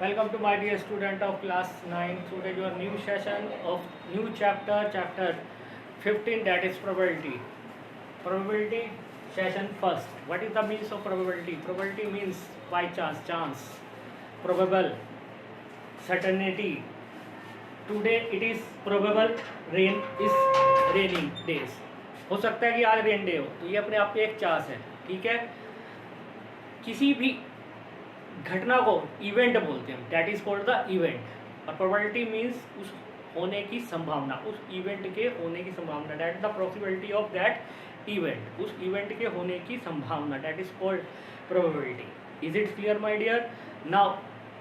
Welcome to my dear student of class 9. Today your new session of new chapter 15, that is probability. Probability session first. What is the means of probability? Probability means by chance, probable, certainty. Today it is probable rain is raining days. हो सकता है कि आज rain day हो, तो ये अपने आप में एक चांस है. ठीक है, किसी भी घटना को इवेंट बोलते हैं, that is called the event. और प्रोबेबिलिटी मीन्स उस होने की संभावना, उस इवेंट के होने की संभावना, that is the possibility of that event. उस इवेंट के होने की संभावना, that is called probability. Is it clear my dear? Now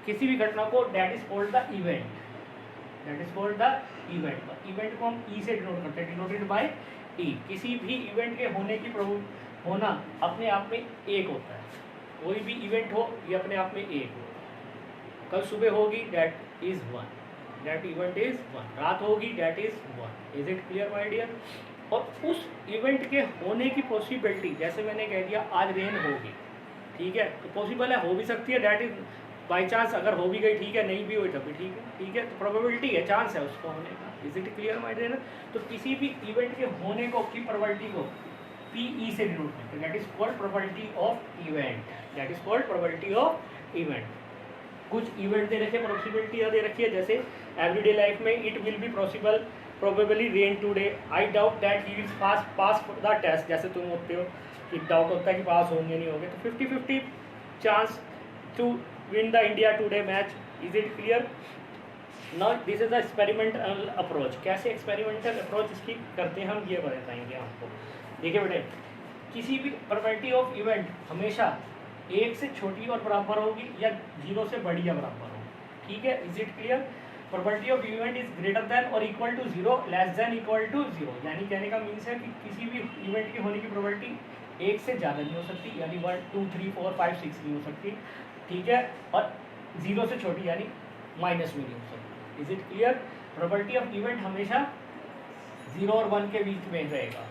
किसी भी घटना को that is called the event, that is called the event. Event को हम ई से डिनोट करते हैं, डिनोटेड बाय ई. किसी भी इवेंट के होने की होना अपने आप में एक होता है. कोई भी इवेंट हो ये अपने आप में एक हो. कल सुबह होगी that is one, that event is one. रात होगी that is one. Is it clear my dear? और उस इवेंट के होने की पॉसिबिलिटी, जैसे मैंने कह दिया आज रेन होगी, ठीक है, तो पॉसिबल है, हो भी सकती है, दैट इज बाई चांस. अगर हो भी गई ठीक है, नहीं भी हुई तभी ठीक है. ठीक है, तो प्रोबेबिलिटी है, चांस है उसको होने का. Is it clear my dear? तो किसी भी इवेंट के होने को की प्रोबेबिलिटी को PE से डिनोट करते हैं, that is called probability of event. That is called probability of event. कुछ इवेंट दे रखे, पॉसिबिलिटी दे रखी है, जैसे एवरीडे लाइफ में it will be possible probably rain today, I doubt that he will pass the test. जैसे तुम होते हो कि डाउट होता है कि पास होंगे नहीं होंगे, तो 50-50 chance to win the India today match. Is it clear? Now this is the experimental approach. कैसे एक्सपेरिमेंटल अप्रोच इसकी करते हैं हम, ये बताएंगे आपको. देखिए बेटे, किसी भी प्रोबेबिलिटी ऑफ इवेंट हमेशा एक से छोटी और बराबर होगी या जीरो से बड़ी या बराबर होगी. ठीक है, is it clear? Probability of event is greater than और equal to zero, less than equal to zero. यानी कहने का मीन्स है कि किसी भी इवेंट के होने की प्रोबेबिलिटी एक से ज़्यादा नहीं हो सकती, यानी 1 2 3 4 5 6 नहीं हो सकती. ठीक है, और जीरो से छोटी यानी माइनस में नहीं हो सकती. Is it clear? Probability of event हमेशा 0 और 1 के बीच में रहेगा.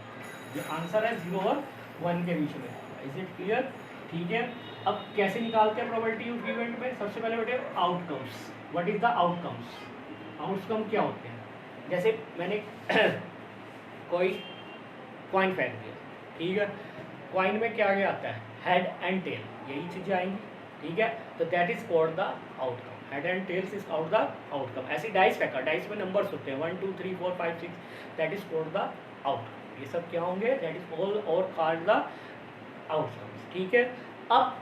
ये आंसर है 0 और 1 के बीच में. Is it clear? ठीक है, अब कैसे निकालते हैं प्रोबेबिलिटी ऑफ इवेंट में? सबसे पहले बेटे outcomes. What is the outcomes? Outcome क्या होते हैं? जैसे मैंने कोई कॉइन फेंक दिया, ठीक है, कॉइन में क्या क्या आता है? हेड एंड टेल, यही चीज़ें आएंगी. ठीक है, तो that is called the outcome. Head and tails is out the outcome. ऐसे डाइस फेंका, डाइस में नंबर्स होते हैं 1 2 3 4 5 6, that is called the outcome. ये सब क्या होंगे? दैट इज ऑल और कॉल्ड द आउटकम्स. ठीक है, अब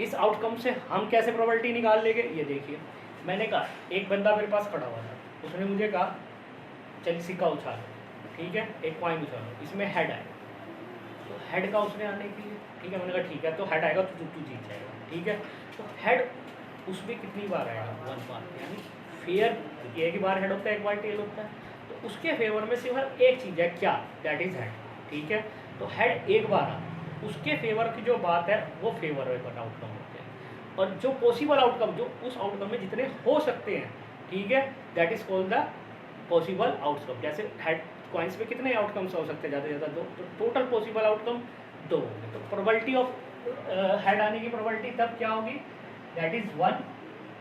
इस आउटकम से हम कैसे प्रोबेबिलिटी निकाल लेंगे? ये देखिए, मैंने कहा एक बंदा मेरे पास खड़ा हुआ था, उसने मुझे कहा चल सिक्का उछालो, ठीक है, एक कॉइन उछालो, इसमें हेड आए. तो हेड का उसने आने के लिए, ठीक है, मैंने कहा ठीक है, तो हेड आएगा तो तू जीत जाएगा. ठीक है, तो हेड उसमें कितनी बार आएगा? 1 बार. यानी फेयर एक ही बार हेड होता है, एक बार टेल होता है. तो उसके फेवर में सिर्फ एक चीज़ है, क्या? That is head. ठीक है, तो हेड एक बार आ, उसके फेवर की जो बात है वो फेवरेबल आउटकम होते हैं. और जो पॉसिबल आउटकम, जो उस आउटकम में जितने हो सकते हैं, ठीक है, that is called the possible outcome. जैसे हेड कॉइन्स में कितने आउटकम्स हो सकते हैं? ज़्यादा से ज़्यादा 2. तो टोटल पॉसिबल आउटकम 2 होंगे. तो प्रोबेबिलिटी ऑफ हेड आने की प्रोबेबिलिटी तब क्या होगी? दैट इज 1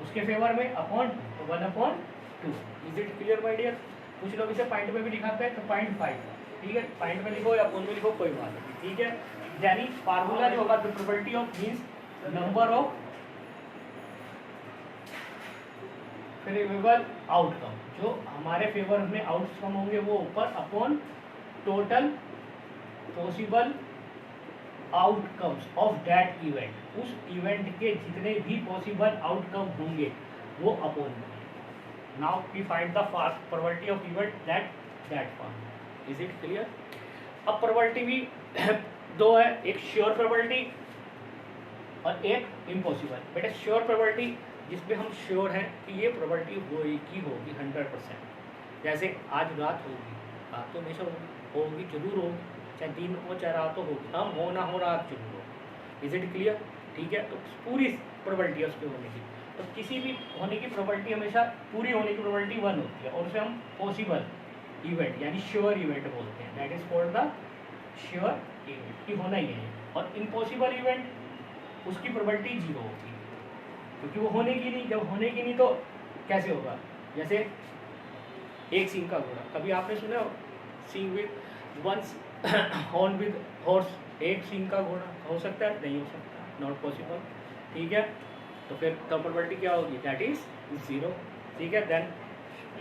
उसके फेवर में upon 1/2. Is it clear my dear? कुछ लोग इसे पॉइंट में भी दिखाते हैं, तो 0.5. ठीक है, पॉइंट में लिखो या फोन में लिखो, कोई बात नहीं. ठीक है, यानी फार्मूला जो होगा, the probability of means number of favourable outcome. जो हमारे फेवर में आउटकम होंगे वो ऊपर upon total possible outcomes of that event. उस इवेंट के जितने भी पॉसिबल आउटकम होंगे वो upon. Now we find the probability of event that form. Is it clear? अब प्रोबेबिलिटी भी 2 है, एक श्योर प्रोबेबिलिटी और एक इम्पॉसिबल. बेटा श्योर प्रोबेबिलिटी जिसमें हम श्योर हैं कि ये प्रोबेबिलिटी होगी 100%. जैसे आज रात होगी, रात तो हमेशा होगी, जरूर होगी, चाहे दिन हो चाहे रात होगी, हम हो ना हो रात जरूर हो. Is it clear? ठीक है, तो पूरी प्रोबेबिलिटी है उसके होने की. तो किसी भी होने की प्रोबेबिलिटी हमेशा पूरी होने की प्रोबेबिलिटी 1 होती है, और उसे हम पॉसिबल इवेंट यानी श्योर इवेंट बोलते हैं. That is called the sure event, की होना ही है. और इम्पॉसिबल इवेंट उसकी प्रोबेबिलिटी 0 होगी. क्योंकि वो होने की नहीं, जब होने की नहीं तो कैसे होगा। जैसे एक सींग का घोड़ा, कभी आपने सुना सींग with one's horn with horse, एक सींग का घोड़ा हो सकता है? नहीं हो सकता, नॉट पॉसिबल। ठीक है, तो फिर द प्रोबेबिलिटी क्या होगी? That is 0। ठीक है, then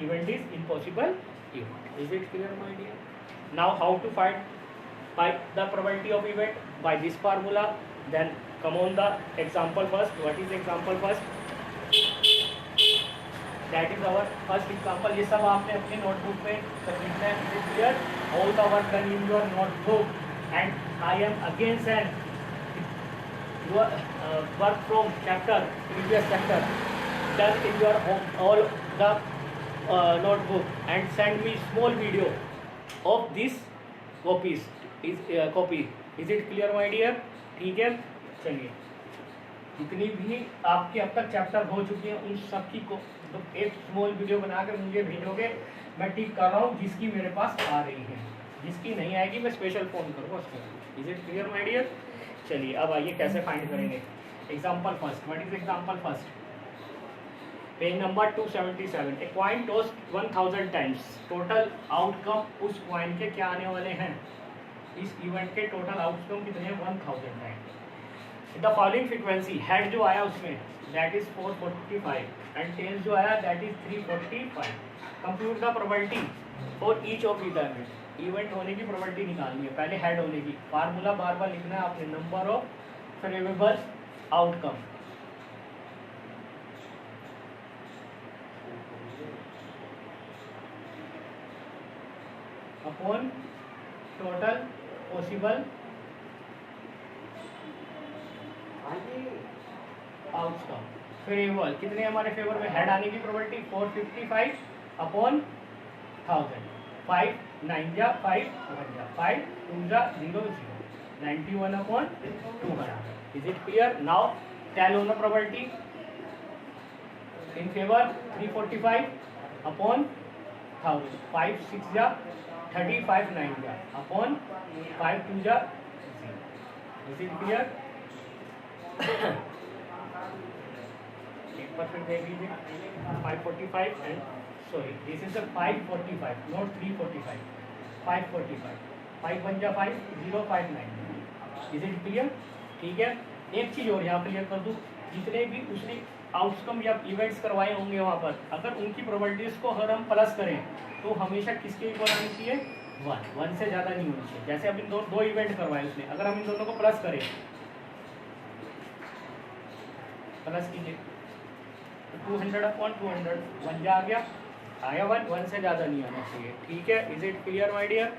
event is impossible event. Is it clear my dear? Now how to find by the probability of event? By this formula. Then come on the example first. What is example first? That is our first example. ये सब आपने अपने notebook में लिखना है। Is it clear? All the work done in your notebook, and I am again send your work from chapter, previous chapter, done in your home, all the notebook, and send me small video of this copies. Copy. Is it clear my dear? ठीक है, चलिए जितनी भी आपके अब तक chapter हो चुके हैं उन सब की को तो एक स्मॉल वीडियो बनाकर मुझे भेजोगे, मैं टिक कर रहा हूँ जिसकी मेरे पास आ रही है, जिसकी नहीं आएगी मैं स्पेशल फ़ोन करूँगा उसको। Is it clear my dear? चलिए अब आइए कैसे फाइंड करेंगे। Example first. What is example first? Page number 277। A coin tossed 1000 times. Total outcome उस क्वाइन के क्या आने वाले हैं? इस इवेंट के टोटल आउटकम कितने हैं? 1000 times. The following frequency, head जो आया उसमें दैट इज 445 एंड टेल्स जो आया that is 345। Compute the probability for each of the event. Event होने की प्रोबेबिलिटी निकालनी है, पहले हेड होने की। फार्मूला बार बार लिखना है आपने, number of favourable outcome upon total possible outcome. Favourable कितने हमारे फेवर में? हेड आने की प्रोबेबिलिटी 455 अपॉन 1000। 5 9 जा 5 1 जा 5 2 जा 0 0 91 upon 200। Is it clear? Now tell on the probability in favour 345 upon 1000। 5 6 जा 35 9 जा अपॉन 5 2 जा 0। Is it clear? एक बार फिर देख लीजिए 545 and sorry this is the 545 not 345। 545 5 1 जा 5 0 5 9। Is it clear? ठीक है, एक चीज़ और यहाँ क्लियर कर दूँ, जितने भी उसने आउटकम या इवेंट्स करवाए होंगे वहाँ पर, अगर उनकी प्रोबेबिलिटीज को अगर हम प्लस करें तो हमेशा किसके इक्वल आनी चाहिए? 1 से ज़्यादा नहीं होनी चाहिए। जैसे अब इन दो इवेंट करवाए उसने, अगर हम इन दोनों को प्लस करें, प्लस कीजिए 200 अपॉन 200 1 जा आ गया, आया 1 से ज़्यादा नहीं आना चाहिए। ठीक है, is it clear my dear?